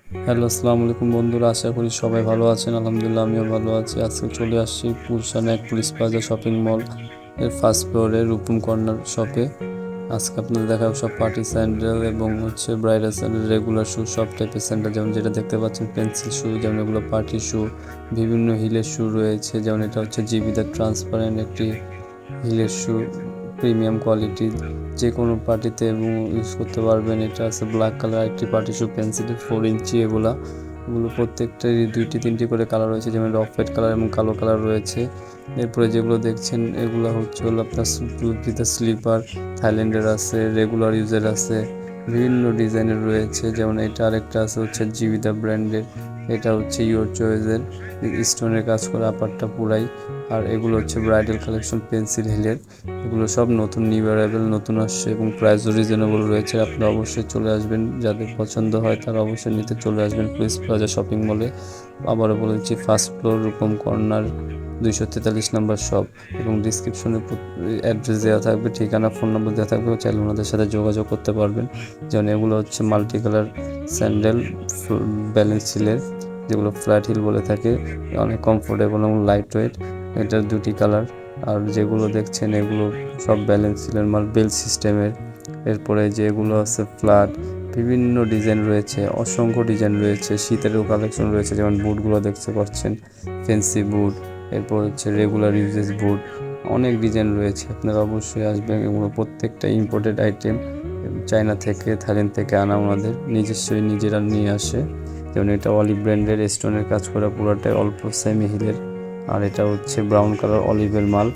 Hello, আসসালামু আলাইকুম বন্ধুরা। আশা করি সবাই ভালো আছেন। আলহামদুলিল্লাহ আমিও ভালো আছি। আজকে চলে আসছি গুলশান এক পুলিশ প্লাজা শপিং মল এর ফার্স্ট ফ্লোরে রূপম কর্নার শপে। আজকে আপনাদের দেখাবো সব পার্টি স্যান্ডেল এবং ব্রাইডাল স্যান্ডেল, রেগুলার শু, সব টাইপের স্যান্ডেল। যেমন যেটা দেখতে পাচ্ছেন পেন্সিল শু, যেমন এগুলো পার্টি শু। বিভিন্ন হিলের শু রয়েছে, যেমন এটা জিবিদার ট্রান্সপারেন্ট একটি হিলের শু, প্রিমিয়াম কোয়ালিটির, যে কোনো পার্টিতে এবং ইউজ করতে পারবেন। এটা আছে ব্ল্যাক কালার একটি পার্টি শু, পেন্সিলের 4 ইঞ্চি। এগুলো প্রত্যেকটারই 2-3টি করে কালার রয়েছে, যেমন অফ হোয়াইট কালার এবং কালো কালার রয়েছে। এরপরে যেগুলো দেখছেন এগুলো হলো আপনার টু স্লিপার, থাইল্যান্ডের আছে, রেগুলার ইউজের আছে, বিভিন্ন ডিজাইনের রয়েছে। যেমন এটা আরেকটা আছে জিবিদা ব্র্যান্ডের, এটা ইওর চয়েসের স্টোনের কাজ করা আপারটা পুরাই। আর এগুলো ব্রাইডাল কালেকশন পেন্সিল হিলের। এগুলো সব নতুন নিউ অ্যারাইভেল, নতুন আসছে এবং প্রাইসও রিজনেবল রয়েছে। আপনি অবশ্যই চলে আসবেন, যাদের পছন্দ হয় তারা অবশ্যই নিতে চলে আসবেন পুলিশ প্লাজা শপিং মলে। আবারও বলেছি, ফার্স্ট ফ্লোর, রূপম কর্নার, 243 নম্বর শপ। এবং ডিসক্রিপশনে অ্যাড্রেস দেওয়া থাকবে, ঠিকানা, ফোন নম্বর দেওয়া থাকবে, চাইলে ওনাদের সাথে যোগাযোগ করতে পারবেন। যেমন এগুলো মাল্টি কালার স্যান্ডেল, ব্যালেন্স হিলের, যেগুলো ফ্ল্যাট হিল বলে থাকে, অনেক কমফোর্টেবল এবং লাইট ওয়েট। এটার 2টি কালার। আর যেগুলো দেখছেন এগুলো সব ব্যালেন্স হিলের মাল, বেল সিস্টেমের। এরপরে যেগুলো আছে ফ্ল্যাট, বিভিন্ন ডিজাইন রয়েছে, অসংখ্য ডিজাইন রয়েছে। শীতেরও কালেকশন রয়েছে, যেমন বুটগুলো দেখতে পাচ্ছেন, ফেন্সি বুট। এরপর রেগুলার ইউজেস বুট, অনেক ডিজাইন রয়েছে। আপনারা অবশ্যই আসবেন। এগুলো প্রত্যেকটা ইম্পোর্টেড আইটেম, চায়না থেকে, থাইল্যান্ড থেকে আনা, ওনাদের নিজেরা নিয়ে আসে। যেমন এটা অলিভ ব্র্যান্ডের, স্টোনের কাজ করা পুরোটাই, অল্প সেমি হিলের। আর এটা ব্রাউন কালার অলিভের মাল।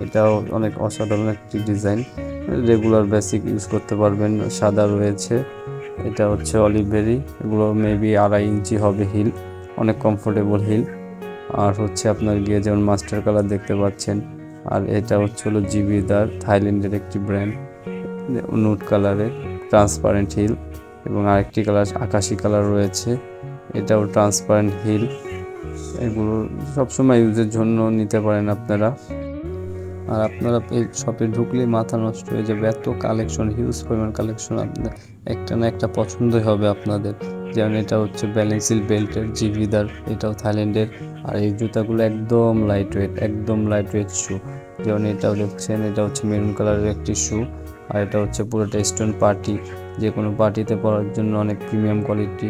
এটাও অনেক অসাধারণ একটি ডিজাইন, রেগুলার বেসিক ইউজ করতে পারবেন। সাদা রয়েছে, এটা অলিভেরই। এগুলো মেবি 2.5 ইঞ্চি হবে হিল, অনেক কমফোর্টেবল হিল। আর আপনার গিয়ে যেমন মাস্টার কালার দেখতে পাচ্ছেন। আর এটা হলো জিবিদার, থাইল্যান্ডের একটি ব্র্যান্ড, নুট কালারের ট্রান্সপারেন্ট হিল। এবং আরেকটি কালার আকাশি কালার রয়েছে, এটাও ট্রান্সপারেন্ট হিল। এগুলো সবসময় ইউজের জন্য নিতে পারেন আপনারা। আর আপনারা এই শপে ঢুকলেই মাথা নষ্ট হয়ে যাবে, এত কালেকশন, হিউজ পরিমাণ কালেকশন। আপনার একটা না একটা পছন্দই হবে আপনাদের। যেমন এটা ব্যালেন্সিল বেল্টের জিভিদার, এটাও থাইল্যান্ডের। আর এই জুতাগুলো একদম লাইট ওয়েট শু। যেমন এটাও দেখছেন, এটা মেরুন কালারের একটি শু। আর এটা পুরোটা স্টোন পার্টি, যে কোনো পার্টিতে পরার জন্য অনেক প্রিমিয়াম কোয়ালিটি।